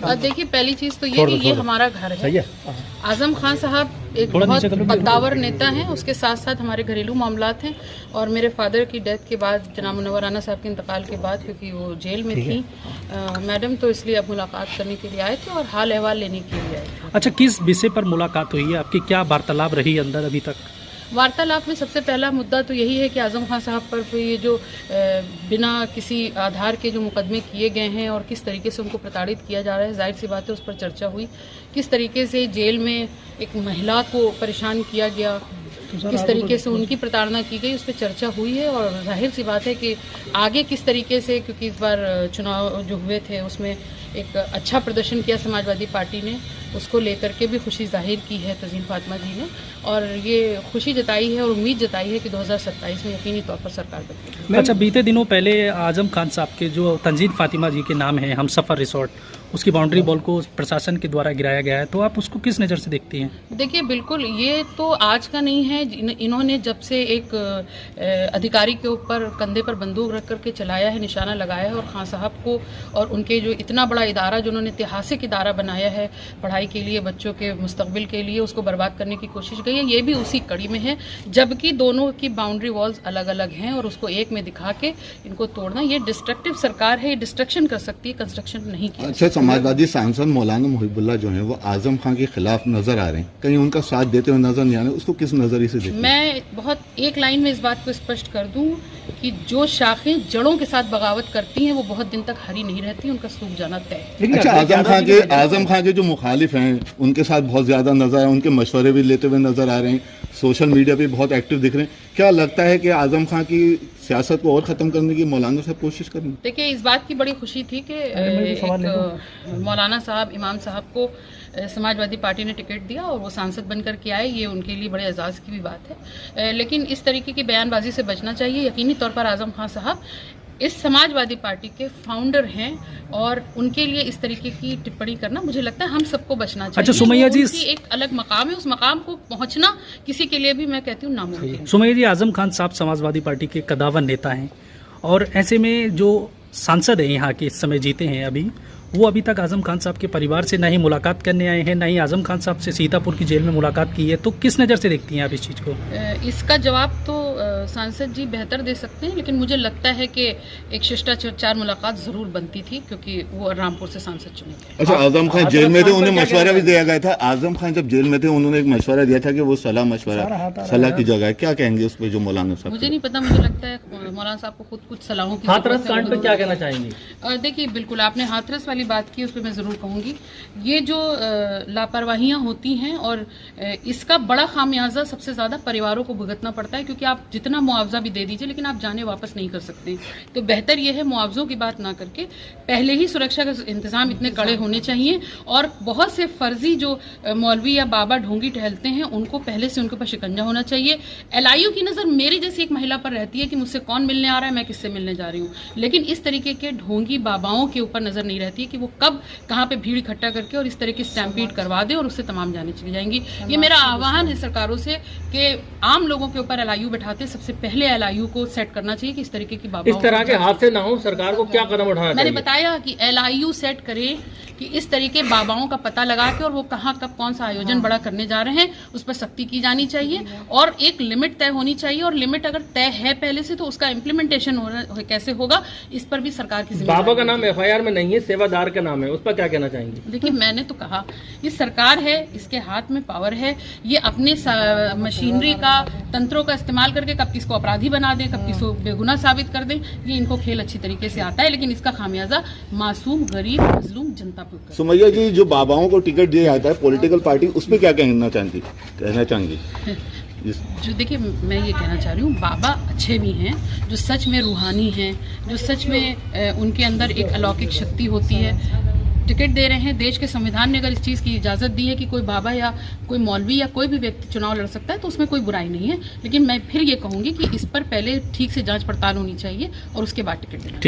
देखिए, पहली चीज तो ये कि ये हमारा घर है। आजम खान साहब एक बहुत कद्दावर नेता हैं, उसके साथ साथ हमारे घरेलू मामलात हैं। और मेरे फादर की डेथ के बाद, जनाब मुनव्वर राना साहब के इंतकाल के बाद, क्योंकि वो जेल में थी मैडम, तो इसलिए अब मुलाकात करने के लिए आए थे और हाल अहवाल लेने के लिए आए थे। अच्छा, किस विषय पर मुलाकात हुई है आपकी? क्या वार्तालाप रही अंदर अभी तक? वार्तालाप में सबसे पहला मुद्दा तो यही है कि आजम खान साहब पर ये जो बिना किसी आधार के जो मुकदमे किए गए हैं और किस तरीके से उनको प्रताड़ित किया जा रहा है, जाहिर सी बात है उस पर चर्चा हुई। किस तरीके से जेल में एक महिला को परेशान किया गया, किस तरीके से उनकी प्रताड़ना की गई, उस पर चर्चा हुई है। और जाहिर सी बात है कि आगे किस तरीके से, क्योंकि इस बार चुनाव जो हुए थे उसमें एक अच्छा प्रदर्शन किया समाजवादी पार्टी ने, उसको लेकर के भी खुशी जाहिर की है तज़ीन फातिमा जी ने, और ये खुशी जताई है और उम्मीद जताई है कि 2027 में यकीनी तौर पर सरकार बनेगी। अच्छा, बीते दिनों पहले आजम खान साहब के जो तंजीन फातिमा जी के नाम है हमसफ़र रिसोर्ट, उसकी बाउंड्री वॉल को प्रशासन के द्वारा गिराया गया है, तो आप उसको किस नज़र से देखती हैं? देखिए, बिल्कुल ये तो आज का नहीं है। इन्होंने जब से एक अधिकारी के ऊपर कंधे पर बंदूक रख करके चलाया है, निशाना लगाया है, और खान साहब को और उनके जो इतना बड़ा इदारा जो उन्होंने ऐतिहासिक इदारा बनाया है पढ़ाई के लिए, बच्चों के मुस्तकबिल के लिए, उसको बर्बाद करने की कोशिश गई है, ये भी उसी कड़ी में है। जबकि दोनों की बाउंड्री वॉल्स अलग अलग हैं और उसको एक में दिखा के इनको तोड़ना, ये डिस्ट्रक्टिव सरकार है, ये डिस्ट्रक्शन कर सकती है, कंस्ट्रक्शन नहीं की। अच्छा, समाजवादी सांसद मौलाना मुहिबुल्लाह जो हैं वो आजम खान के खिलाफ नजर आ रहे हैं, कहीं उनका साथ देते हुए नजर नहीं आ रहे, उसको किस नजरिए से देखते हैं? मैं बहुत एक लाइन में इस बात को स्पष्ट कर दूं कि जो शाखें जड़ों के साथ बगावत करती हैं वो बहुत दिन तक हरी नहीं रहती, उनका सूख जाना तय है। अच्छा, आजम खान के जो मुखालिफ हैं उनके साथ बहुत ज्यादा नजर आ रहे हैं, उनके मशवरे भी लेते हुए नजर आ रहे हैं, सोशल मीडिया पे बहुत एक्टिव दिख रहे हैं। क्या लगता है कि आजम खान की सियासत को और ख़त्म करने की मौलाना साहब कोशिश करेंगे? देखिए, इस बात की बड़ी खुशी थी कि मौलाना साहब, इमाम साहब को समाजवादी पार्टी ने टिकट दिया और वो सांसद बनकर के आए, ये उनके लिए बड़े एजाज़ की भी बात है। लेकिन इस तरीके की बयानबाजी से बचना चाहिए। यकीनी तौर पर आजम खान साहब इस समाजवादी पार्टी के फाउंडर हैं और उनके लिए इस तरीके की टिप्पणी करना, मुझे लगता है हम सबको बचना चाहिए। अच्छा, सुमैया जी, एक अलग मकाम है, उस मकाम को पहुंचना किसी के लिए भी, मैं कहती हूँ, नामुमकिन। सुमैया जी, आजम खान साहब समाजवादी पार्टी के कद्दावर नेता हैं और ऐसे में जो सांसद हैं यहाँ के इस समय जीते हैं अभी, वो अभी तक आजम खान साहब के परिवार से ना ही मुलाकात करने आए हैं, ना ही आजम खान साहब से सीतापुर की जेल में मुलाकात की है, तो किस नज़र से देखती हैं आप इस चीज़ को? इसका जवाब तो सांसद जी बेहतर दे सकते हैं, लेकिन मुझे लगता है कि एक शिष्टाचार मुलाकात ज़रूर बनती थी, क्योंकि वो रामपुर से सांसद चुने थे। अच्छा, आजम खान जेल में थे, उन्हें मशवरा भी दिया गया था। आजम खान जब जेल में थे उन्होंने एक मशवरा दिया था कि वो सलाह की जगह है। क्या कहेंगे उस पर जो मौलाना साहब? मुझे नहीं पता, मुझे लगता है मौलाना साहब को खुद कुछ सलाहों की हाथरस कांड पे क्या कहना चाहेंगे? देखिए, बिल्कुल आपने हाथरस वाली बात की, उस पर मैं ज़रूर कहूँगी। ये जो लापरवाहियाँ होती हैं और इसका बड़ा खामियाजा सबसे ज़्यादा परिवारों को भुगतना पड़ता है, क्योंकि आप जितना मुआवजा भी दे दीजिए लेकिन आप जाने वापस नहीं कर सकते। तो बेहतर यह है मुआवजों की बात ना करके पहले ही सुरक्षा का इंतजाम इतने कड़े होने चाहिए, और बहुत से फर्जी जो मौलवी या बाबा ढोंगी टहलते हैं उनको पहले से उनके ऊपर शिकंजा होना चाहिए। LIU की नज़र मेरी जैसी एक महिला पर रहती है कि मुझसे कौन मिलने आ रहा है, मैं किससे मिलने जा रही हूँ, लेकिन इस तरीके के ढोंगी बाबाओं के ऊपर नज़र नहीं रहती है कि वो कब कहाँ पे भीड़ इकट्ठा करके और इस तरह की स्टैम्पीड करवा दे और उससे तमाम जाने चली जाएंगी। ये मेरा आह्वान है सरकारों से कि आम लोगों के ऊपर LIU बैठाते सबसे पहले LIU को सेट करना चाहिए कि इस तरीके की बाबाओं, इस तरह के हादसे ना हो। सरकार को क्या कदम उठाना चाहिए? मैंने बताया कि LIU सेट करे कि इस तरीके बाबाओं का पता लगा के और वो कहाँ कब कौन सा आयोजन बड़ा करने जा रहे हैं उस पर सख्ती की जानी चाहिए, और एक लिमिट तय होनी चाहिए, और लिमिट अगर तय है पहले से तो उसका इम्प्लीमेंटेशन कैसे होगा, इस पर भी सरकार की जिम्मेदारी। बाबा का नाम FIR में नहीं है, सेवादार का नाम है, उस पर क्या कहना चाहेंगे? देखिए, मैंने तो कहा ये सरकार है, इसके हाथ में पावर है, ये अपने मशीनरी का, तंत्रों का इस्तेमाल करके कब किसको अपराधी बना दें, कब किसको बेगुनाह साबित कर दें, ये इनको खेल अच्छी तरीके से आता है, लेकिन इसका खामियाजा मासूम, गरीब, मजलूम जनता पर। सुमैया जी, जो बाबाओं को टिकट दिया जाता है पॉलिटिकल पार्टी, उसमें क्या कहना चाहेंगी? जो देखिए, मैं ये कहना चाह रही हूँ, बाबा अच्छे भी हैं, जो सच में रूहानी हैं, जो सच में उनके अंदर एक अलौकिक शक्ति होती है, टिकट दे रहे हैं। देश के संविधान ने अगर इस चीज़ की इजाज़त दी है कि कोई बाबा या कोई मौलवी या कोई भी व्यक्ति चुनाव लड़ सकता है तो उसमें कोई बुराई नहीं है, लेकिन मैं फिर ये कहूँगी कि इस पर पहले ठीक से जांच पड़ताल होनी चाहिए और उसके बाद टिकट देना चाहिए।